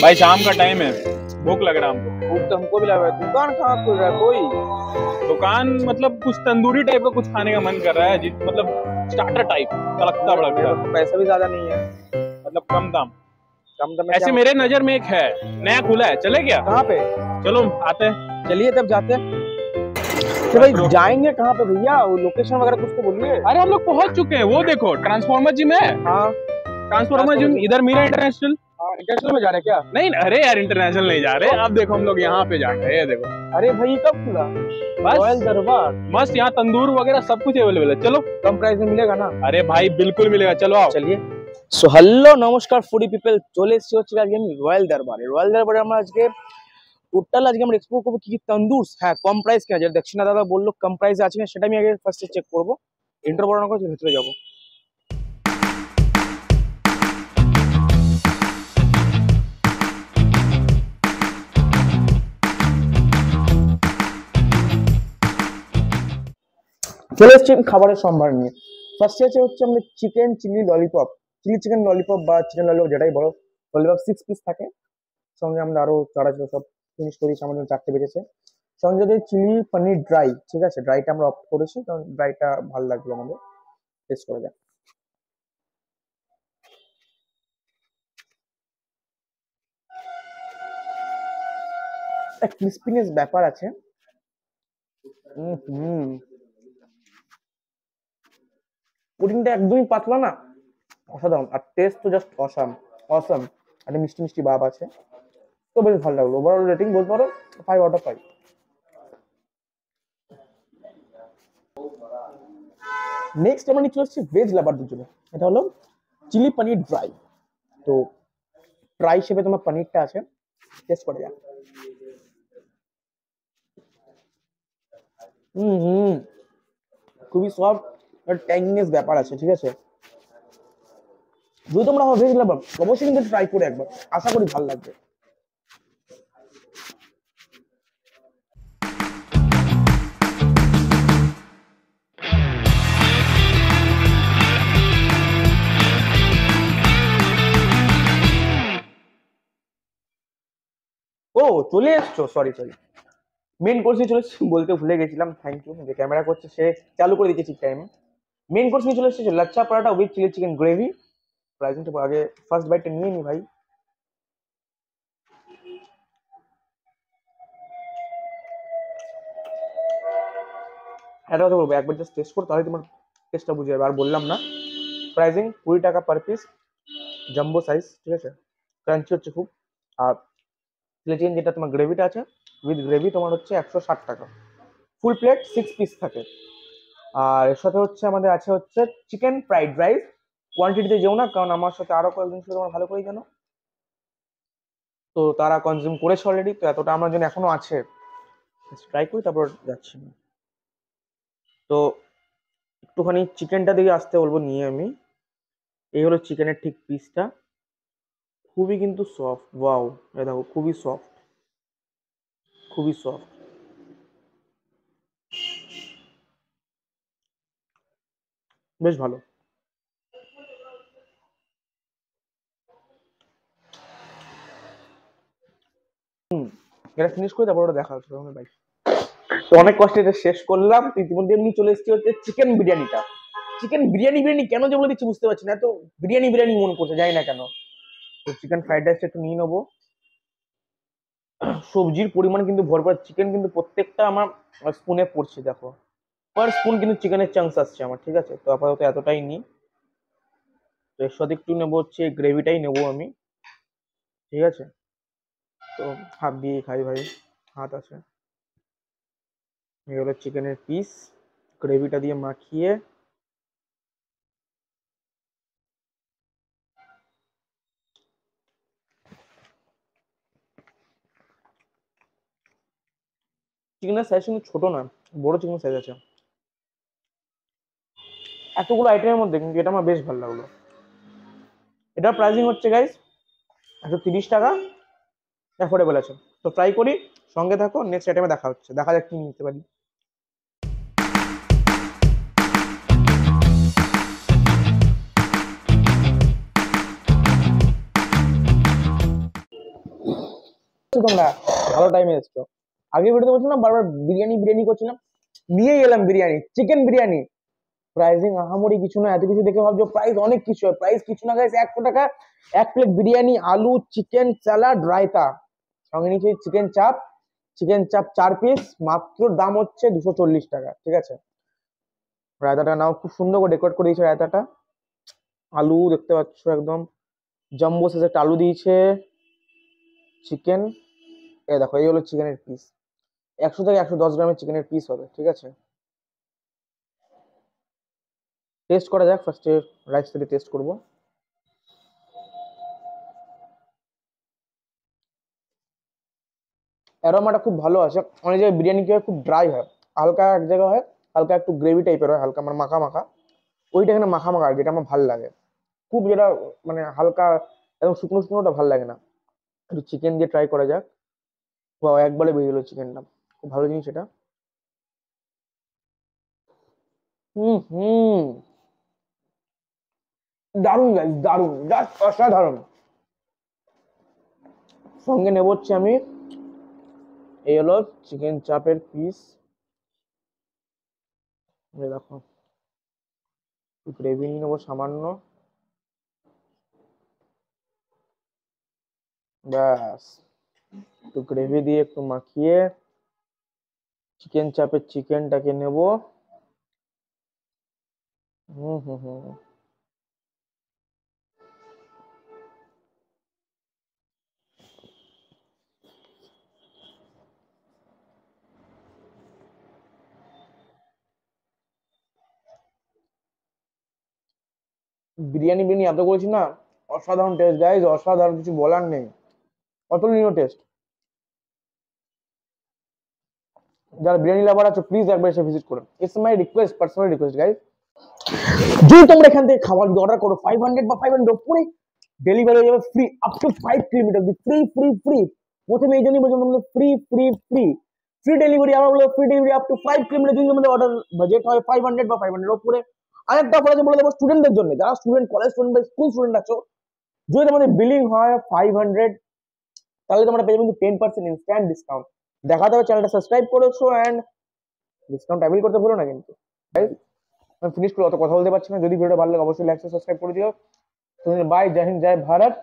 भाई शाम का टाइम है, भूख लग रहा है हमको। भूख तो हमको भी लग रहा है। दुकान कहाँ खुल रहा है कोई? दुकान मतलब कुछ तंदूरी टाइप का कुछ खाने का मन कर रहा है, मतलब स्टार्टर टाइप तड़कता भड़कता। पैसा भी ज्यादा नहीं है, मतलब कम दाम। कम दाम ऐसे मेरे नजर में एक है, नया खुला है, चले क्या? कहाँ पे? चलो आते हैं। चलिए तब जाते हैं। तो भाई जाएंगे कहाँ पे भैया? वो लोकेशन वगैरह कुछ तो बोलिए। अरे हम लोग पहुंच चुके हैं, वो देखो ट्रांसफॉर्मर जिम है। हाँ ट्रांसफॉर्मर जिम इधर मीरा इंटरनेशनल। इंटरनेशनल में जा रहे हैं क्या? नहीं अरे यार इंटरनेशनल नहीं जा रहे, अब देखो हम लोग यहाँ पे जा रहे हैं। देखो अरे भाई कब खुला? रॉयल दरबार मस्त, यहाँ तंदूर वगैरह सब कुछ अवेलेबल है। चलो कम प्राइस में मिलेगा ना? अरे भाई बिल्कुल मिलेगा, चलो आओ। চলিয়ে সো হ্যালো নমস্কার ফুডি পিপল, চলে এসেছি হচ্ছে আজকে আমি রয়্যাল দরবারে আমরা আজকে টোটাল আজকে আমরা এক্সপ্লোর করবো কি কি তন্দুর হ্যাঁ কম প্রাইস কিনা, যেটা দক্ষিণা দাদা বললো কম প্রাইস আছে কিনা সেটা আমি আগে ফার্স্টে চেক করবো। ইন্টার বড় না করে ভেতরে যাবো। চলে এসেছি খাবারের সম্ভার নিয়ে। ফার্স্টে আছে হচ্ছে আমাদের chicken chilli lollipop, chilli chicken lollipop বা চিকেন ললিপপ যেটাই বলো, ললিপপ 6 পিস থাকে। সঙ্গে আমরা আরো চারা সব ফিনিশ করেছি, আমাদের 4টে বেজেছে। সঙ্গে যদি চিলি পনির ড্রাই, ঠিক আছে ড্রাইটা আমরা অফ করেছি কারণ ড্রাইটা ভালো লাগলো আমাদের। টেস্ট করা যাক। একটা ক্রিস্পিনেস ব্যাপার আছে। পুডিংটা একদমই পাতলা না, অসাধারণ। আর টেস্ট তো জাস্ট অসাম। একটা মিষ্টি মিষ্টি ভাব আছে, তো বেশ ভালো লাগলো। ওভারঅল রেটিং বলতে পারো 5 আউট অফ 5। নেক্সট আমরা নিয়ে চলে এসেছি ভেজ লাভারদের জন্য, এটা হলো চিলি পনির ড্রাই। তো ড্রাই হিসেবে তোমার পনিরটা আছে, টেস্ট করা যাক। খুবই সফট আর ট্যাঙ্গিনেস ব্যাপার আছে, ঠিক আছে। যদি তোমরা ভেজ লাভার অবশ্যই কিন্তু ট্রাই করে একবার, আশা করি ভালো লাগবে। ও চলে এসছো, সরি মেন কোর্সে চলে এসেছি, বলতে ভুলে গেছিলাম। থ্যাংক ইউ, যে ক্যামেরা করছে সে চালু করে দিয়েছে ঠিক টাইমে। মেন কোর্স নিয়ে চলে এসেছে লাচ্ছা পরাটা উইথ চিলি চিকেন গ্রেভি। প্রাইসিংটা আগে ফার্স্ট বাইটটা নিয়ে নি ভাই। এটা কথা বলবো, একবার জাস্ট টেস্ট করো তাহলে তোমার টেস্টটা বুঝে যাবে। আর বললাম না, প্রাইসিং 20 টাকা পার পিস, জাম্বো সাইজ, ঠিক আছে। ক্রাঞ্চি হচ্ছে খুব। আর চিলি চিকেন যেটা তোমার গ্রেভিটা আছে উইথ গ্রেভি তোমার হচ্ছে 160 টাকা। ফুল প্লেট 6 পিস থাকে। আর এর সাথে হচ্ছে আমাদের আছে হচ্ছে চিকেন ফ্রাইড রাইস। কোয়ান্টিটিতে যেও না, কারণ আমার সাথে আরো কয়েকজন ছিল তোমার ভালো করেই জানো, তো তারা কনজিউম করেছে অলরেডি। তো এতটা আমার জন্য এখনো আছে, ট্রাই করি তারপর যাচ্ছি। তো একটুখানি চিকেনটা দিকে আসতে বলবো নিয়ে আমি। এই হলো চিকেনের ঠিক পিসটা, খুবই কিন্তু সফট। ওয়াও, এই দেখো খুবই সফট। বেশ ভালো। এটা ফিনিশ করে তারপর ওটা দেখা হচ্ছে ভাই। তো অনেক কষ্টে এটা শেষ করলাম। ইতিমধ্যে এমনি চলে এসেছি হচ্ছে চিকেন বিরিয়ানিটা। চিকেন বিরিয়ানি কেন যে বলে দিচ্ছি বুঝতে পারছি না, তো বিরিয়ানি মনে করছে, জানি না কেন। তো চিকেন ফ্রাইড রাইসটা একটু নিয়ে নেবো। সবজির পরিমাণ কিন্তু ভরপুর, চিকেন কিন্তু প্রত্যেকটা আমার স্পুনে পড়ছে, দেখো পার স্পুন কিন্তু চিকেনের চাংস আসছে আমার, ঠিক আছে। তো আপাতত এতটাই নিই। তো এর সাথে একটু নেবো হচ্ছে গ্রেভিটাই নেবো আমি, ঠিক আছে। তো হাত দিয়ে খাই ভাই, হাত আছে। এই হলো চিকেনের পিস, গ্রেভিটা দিয়ে মাখিয়ে চিকেনের সাইজ কিন্তু ছোট না, বড় চিকেন সাইজ আছে। এতগুলো আইটেমের মধ্যে কিন্তু এটা আমার বেশ ভালো লাগলো। এটার প্রাইসিং হচ্ছে গাইস 130 টাকা, অ্যাফোর্ডেবল আছে। তো ট্রাই করি, সঙ্গে থাকো, নেক্সট আইটেমে দেখা হচ্ছে, দেখা যাক কি নিতে পারি। তোমরা ভালো টাইমে এসছো। আগে ভিডিওতে বলছিলাম বারবার বিরিয়ানি বিরিয়ানি করছিলাম, নিয়ে গেলাম বিরিয়ানি, চিকেন বিরিয়ানি। প্রাইসিং আহামরি কিছু না, এত কিছু দেখে ভাবছো প্রাইস অনেক কিছু হয়, প্রাইস কিছু না গাইস, 100 টাকা এক প্লেট বিরিয়ানি, আলু, চিকেন, স্যালাড, রায়তা, সঙ্গে নিচে চিকেন চাপ 4 পিস, মাত্র দাম হচ্ছে 240 টাকা, ঠিক আছে। রায়তাটা নাও, খুব সুন্দর করে ডেকোরেট করে দিয়েছে রায়তাটা। আলু দেখতে পাচ্ছ একদম জাম্বো সাইজের একটা আলু দিয়েছে, চিকেন, এ দেখো এই হলো চিকেনের পিস, 100 থেকে 110 গ্রামের চিকেনের পিস হবে, ঠিক আছে। টেস্ট করা যাক, ফার্স্টে রাইস থেকে টেস্ট করব। অ্যারোমাটা খুব ভালো আছে। অনেক জায়গায় বিরিয়ানি কি হয় খুব ড্রাই হয়, হালকা এক জায়গায় হয় হালকা একটু গ্রেভি টাইপের হয়, হালকা মানে মাখা মাখা, ওইটা এখানে মাখা মাখা, যেটা আমার ভালো লাগে খুব, যেটা মানে হালকা একদম শুকনো শুকনোটা ভালো লাগে না। একটু চিকেন দিয়ে ট্রাই করা যাক। বাহ, একবারে বেরিয়ে গেলো চিকেনটা, খুব ভালো জিনিস এটা। হুম হুম, দারুণ গাইস, দারুণ, জাস্ট অসাধারণ। সঙ্গে নেব হচ্ছে আমি, এই হলো চিকেন চাপের পিস, দেখো গ্রেভি নিয়ে নেবো সামান্য, ব্যাস একটু গ্রেভি দিয়ে একটু মাখিয়ে চিকেন চাপের চিকেনটাকে নেব। হুম হুম হুম, বিরিয়ানি বিরিয়ানি এত করেছি না, অসাধারণ টেস্ট গাইজ, অসাধারণ, কিছু বলার নেই, অতুলনীয় টেস্ট। যারা বিরিয়ানি লাভার আছে প্লিজ একবার এসে ভিজিট করুন, it's my request, personal request guys. যদি তোমরা এখান থেকে খাবার অর্ডার করো 500 বা 500 উপরে, ডেলিভারি হয়ে যাবে free up to 5 kilometre, free free free. প্রথমে এই জন্যই বলছিলাম তোমাদের free free free free delivery, আমরা বলবো free delivery up to 5 kilometre. যদি তোমাদের অর্ডার বাজেট হয় 500 বা 500 উপরে। আরেকটা অফার আছে বলে দেবো স্টুডেন্টদের জন্য, যারা স্টুডেন্ট, কলেজ স্টুডেন্ট বা স্কুল স্টুডেন্ট আছো, যদি তোমাদের বিলিং হয় 500, তাহলে তোমরা পেয়ে যাবে কিন্তু 10% ইনস্ট্যান্ট ডিসকাউন্ট। দেখাতে হবে চ্যানেলটা সাবস্ক্রাইব করেছো, অ্যান্ড ডিসকাউন্ট অ্যাভেল করতে ভুলো না কিন্তু। আমি ফিনিশ করে অত কথা বলতে পারছি না, যদি ভিডিওটা ভালো লাগে অবশ্যই লাইক সাবস্ক্রাইব করে দিও। বাই, জয় হিন্দ, জয় ভারত।